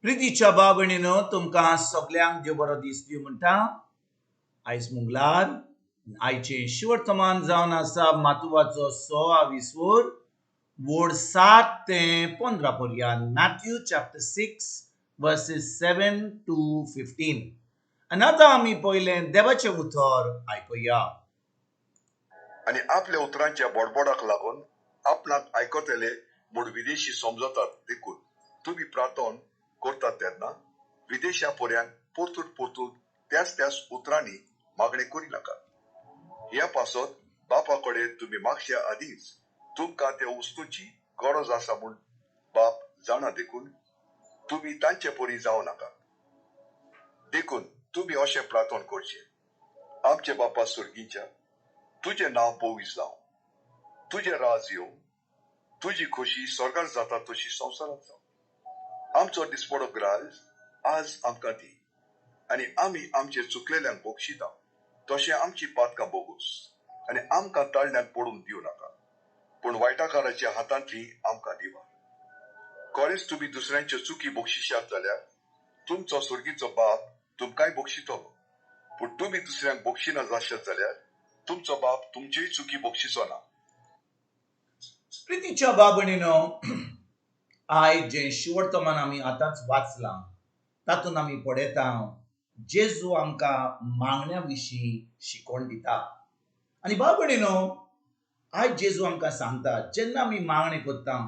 प्रितीच्या बाबणीनो तुमकां सगळ्यांक देव बरो दीस दिवं म्हणटा. आयज मंगळार आयचे शिवर्तमान जावन आसा मातुवाचो 6 विसवोर वोड 7 ते 15 पर्यंत. Matthew chapter 6 versus 7 to 15. आनी आतां आमी पयलें देवाचें उतर आयकुया. आणि आपल्या उतरांच्या बडबडाक लागून आपणाक आयकतले म्हूण विदेशी समजतात देखून तुम्ही प्रार्थना करतात तेन्ना विदेशापर्यंत परतून त्याच उतरांनी मागणी करी नाका. ह्या पासत बापाकडे तुम्ही मागच्या आधीच तुमकां त्या वस्तूंची गरज आसा म्हूण बाप जाणा देखून तुम्ही तांचे परी जावं नाका. देखून तुम्ही अशें प्रार्थना करचे: आमचे बापा सुर्गीच्या, तुझे नाव पवित्र जावं, तुझे राज येवं, तुझी खोशी स्वर्गार जाता तशी संवसारात जावं. आमचो दिसपडो ग्रास आज आमकां दी, आणि आमी आमचे चुकलेल्यांक बक्षिता तशें आमची पातकां बोगूस, आणि आमकां ताळण्यात पडून दिवं नाका, पूण वायटाकाराच्या हातांतली आमकां दिवा. खरेंच तुम्ही दुसऱ्यांच्यो चुकी बक्षिशात जाल्यार तुमचो सुर्गीचो बाप तुमकांय बक्षितलो. पूण तुम्ही दुसऱ्यांक बक्षिना जाशात जाल्यार तुमचो बाप तुमच्योय चुकी बक्षिचो ना. प्रितीच्या बाबणीनो, आयज जे शिवर्तमान आमी आतांच वाचलां तातूंत आमी पळयता जेजू आमकां मागण्या विशीं शिकवण दिता. आनी बाबणीनो, आयज जेजू आमकां सांगता जेन्ना आमी मागणे करता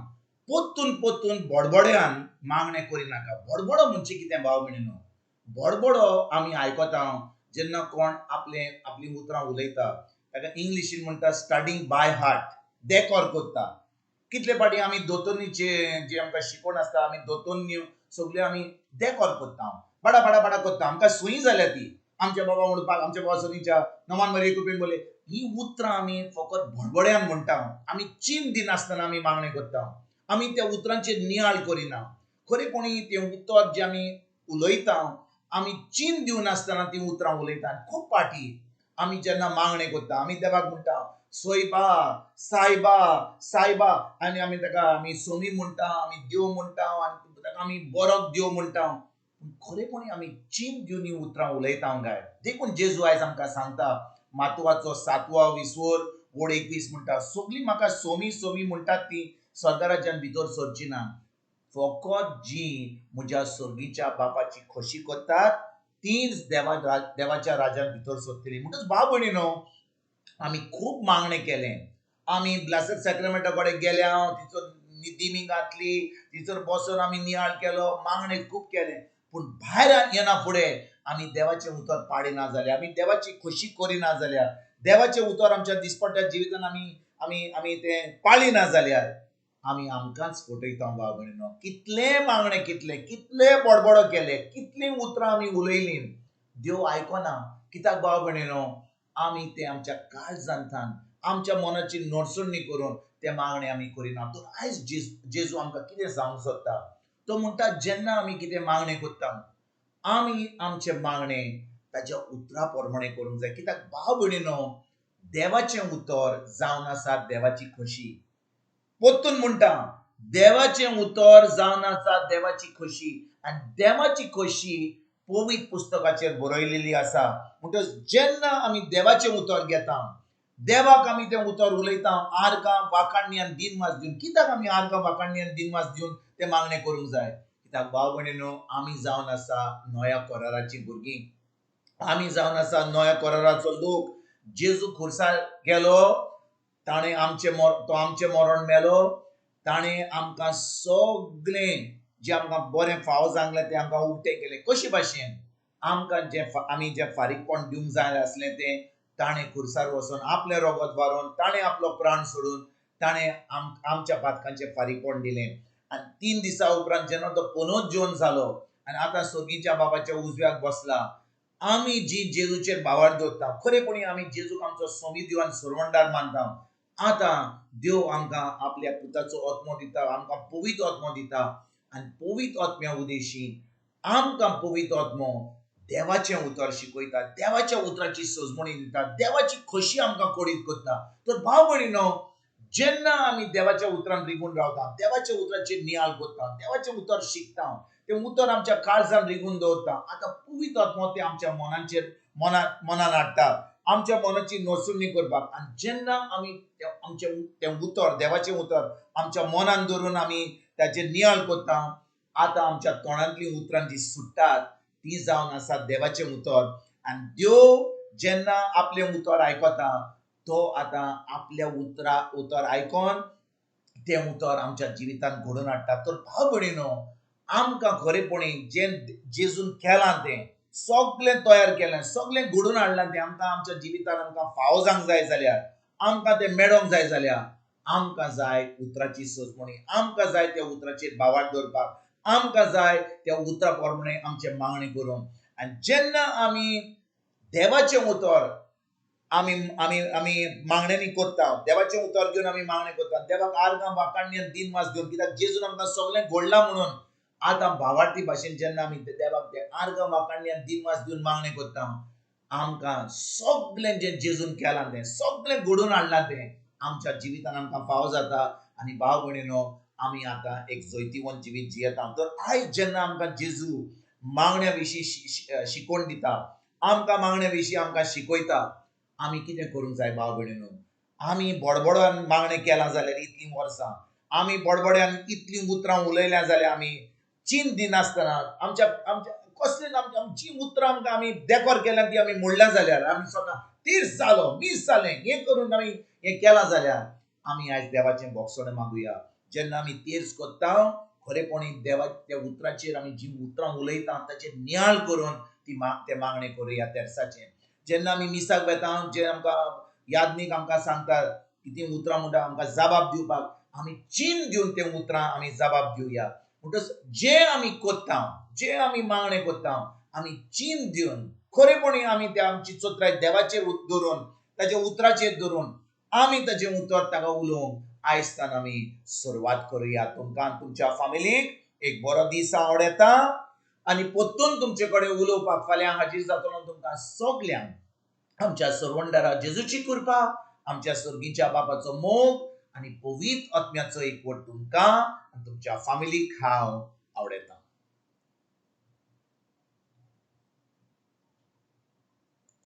पोत्तून बडबड्यान मागणे करिनाका. बडबडो म्हणजे कितें बाबणीनो? बडबडो आमी आयकता जेन्ना कोण आपली उतरां उलयता ताका इंग्लिशीन म्हणटा स्टडींग बाय हार्ट, देखोर करता. कितले फाटी आमी दोतोरनीचे जे आमकां शिकवण आसता आमी दोतोरन्यो सगल्यो आमी देखोर करता, बडा करता. आमकां सुय जाल्या ती आमच्या बाबा म्हणपाक, आमच्या बाबा सनीच्या नमान मरे कुपेन बोले ही उतरां आमी फकत बडबड्यान म्हणटा. आमी चीन दिनासतना आमी मागणे करता, आमी त्या उतरांचेर नियाळ करिना. खरेपणी तें उतर जें आमी उलयता आमी चीन दिवनासतना ती उतरां उलयता. खूब फाटी आमी जेन्ना मागणे करता आमी देवाक म्हणटा सोयबा सायबा, आनी आमी ताका आमी सोमी म्हणटा, आमी देव म्हणटा, आनी ताका आमी बरो देव म्हणटा. खरेपणी आमी चीन दिवन ही उतरां उलयता काय? देखून जेजू आयज आमकां सांगता मातुवाचो 7 विसवोर वोड 21 म्हणटा, सगळीं म्हाका सोमी म्हणटात ती स्वर्ग राज्यान भितर सरची ना, फकत जी म्हज्या स्वर्गीच्या बापाची खोशी करतात तीच देवाच्या राज्यान भितर सरतली. म्हणटच भाव भयणीनो, आमी खूब मागणे केले. आमी ब्लासड सॅक्रेमेंटा कडेन गेले, थंयसर दिमी घातली, थंयसर बसून आमी नियाळ केलो, मागणे खूब केले. पूण भायर येना फुडें आमी देवाचें उतर पाडिना जाल्यार, आमी देवाची खोशी करिना जाल्यार, देवाचें उतर आमच्या दिसपट्ट्या जिवितान आमी तें पाळिना जाल्यार आमी आमकांच फटयता भाव भयणीनो. कितले मागणे कितले बडबडो केले, कितलीं उतरां आमी उलयलीं, देव आयकना. कित्याक भाव भयणीनो? आमी ते आमच्या काळजांतल्यान आमच्या मनाची नडसडणी करून ते मागणे आमी करिना. तर आयज जेजू आमकां कितें सांगूंक सोदता? तो म्हणटा जेन्ना आमी कितें मागणे करता आमी आमचे मागणे ताच्या उतरा प्रमाणे करूंक जाय. कित्याक भाव भयणीनो, देवाचें उतर जावन आसा देवाची खोशी. पोत्तून म्हणटा देवाचें उतर जावन आसा देवाची खोशी, आनी देवाची खोशी पवित्र पुस्तकाचेर बरयलेली आसा. म्हणटच जेन्ना आमी देवाचें उतर घेता, देवाक आमी तें उतर उलयता आर्गां वाखाणणी आनी दिनवास दिवन. कित्याक आमी आर्गां वाखाणणी आनी दिनवास दिवन ते मागणे करूंक जाय? कित्याक भाव भयणीनो, आमी जावन आसा नव्या कराराची भुरगीं, आमी जावन आसा नव्या कराराचो लोक. जेजू खुर्सार गेलो, ताणें तो आमचें मरण मेलो, ताणें आमकां सगळें जें आमकां बरें फावो सांगलें तें आमकां उक्तें केलें. कशे भाशेन? आमकां आमी जें फारीकपण दिवंक जाय आसलें तें ताणें खुर्सार वचून आपलें रगत व्हारून ताणें आपलो प्राण सोडून ताणें आमच्या पातकांचें फारीकपण दिलें. आनी 3 दिसां उपरांत जेन्ना तो पुनरुज्जीवन जालो आनी आतां स्वर्गीच्या बापाच्या उजव्याक बसला, आमी जी जेजूचेर भावार दवरता, खरेपणी आमी जेजूक आमचो स्वामी देव आनी सर्वंडार मानता. आतां देव आमकां आपल्या पुताचो आत्मो दिता, आमकां पवित्र आत्मो दिता, आनी पवित्र आत्म्या उदेशी आमकां पवित्र आत्मो देवाचें उतर शिकयता, देवाच्या उतराची सजमणी दिता, देवाची खोशी आमकां कोडीत करता. तर भाव भयणीनो, जेन्ना आमी देवाच्या उतरान रिगून रावता, देवाच्या उतराचेर नियाळ करता, देवाचें उतर शिकता, तें उतर आमच्या काळजान रिगून दवरता, आतां पवित्र आत्मो तें आमच्या मनान हाडटा, आमच्या मनाची नोसुणी करपाक. आनी जेन्ना आमी आमचें तें उतर, देवाचें उतर आमच्या मनान धरून आमी ताचेर नियाळ करता, आतां आमच्या तोंडांतलीं उतरां जीं सुट्टात ती जावन आसात देवाचें उतर. आनी देव जेन्ना आपलें उतर आयकता, तो आतां आपल्या उतर आयकोन तें उतर आमच्या जिवितांत घडोवन हाडटा. तर भाव भयणीनो, आमकां खरेपणी जेजून केलां तें सगळें तयार केलें, सगळें घडोवन हाडलां तें आमकां आमच्या जिवितांत आमकां फावो जावंक जाय जाल्यार, आमकां तें मेळोंक जाय जाल्यार आमकां जाय उतराची सोजमणी, आमकां जाय त्या उतराचेर बावाट दवरपाक, आमकां जाय त्या उतरा प्रमाणे आमचें मागणी करूंक. आनी जेन्ना आमी देवाचें उतर आमी आमी आमी मागण्यांनी कोत्ता, देवाचें उतर घेवन आमी मागणी कोत्ता, देवाक आर्गां वाखाणणी आनी दिनवास दिवन, कित्याक जेजून आमकां सगळें घडलां म्हणून आतां भावार्थी भाशेन जेन्ना आमी देवाक ते आर्गां वाखाणणी आनी दिनवास दिवन मागणी कोत्ता, आमकां सगळें जें जेजून केलां तें सगळें घडोवन हाडलां तें आमच्या जिवितांत आमकां फावो जाता. आनी भाव भयणीनो, आमी आतां एक जैतिवंत जिवीत जियेता. तर आयज जेन्ना आमकां जेजू मागण्या विशीं शिकोवन दिता, आमकां मागण्या विशीं आमकां शिकयता, आमी कितें करूंक जाय भाव भयणीनो? आमी बडबडान मागणें केलां जाल्यार इतलीं वर्सां, आमी बडबड्यान इतलीं उतरां उलयल्यां जाल्यार आमी चीन दिनासतना आमच्या कसलें आमची उतरां आमकां आमी देकोर केल्यां ती आमी मोडल्यां जाल्यार, आमी स्वता तीर्स जालो, मीस जालें, हें करून आमी हें केलां जाल्यार आमी आयज देवाचें बोगसणें मागुया. जेन्ना आमी तीर्स कोत्ता, खरेपणी देवाच्या उतराचेर आमी जीं उतरां उलयता ताचेर नियाळ करून ते मागणें करुया तेर्साचें. जेन्ना आमी मिसाक वेता, जे आमकां यादनीक आमकां सांगतात की तीं उतरां म्हणटा आमकां जबाब दिवपाक, आमी चीन दिवन तें उतरां आमी जबाब दिवया. म्हणटच जें आमी कोत्ता, जें आमी मागणें कोत्ता, आमी चीन दिवन खरेपणी आमी त्या आमची चोत्राय देवाचेर धरून, ताच्या उतराचेर धरून आमी ताचें उतर ताका उलोवंक आयजतान आमी सुरवात करुया. तुमकां तुमच्या फॅमिलीक एक बरो दीस आवडेता आनी परतून तुमचे कडेन उलोवपाक फाल्यां हाजीर जातलो. तुमकां सगल्यांक आमच्या सर्वंडरा जेजूची कृपा, आमच्या सर्गीच्या बापाचो मोग आनी पवित्र आत्म्याचो एकवट तुमकां आनी तुमच्या फॅमिलीक हांव आवडेता.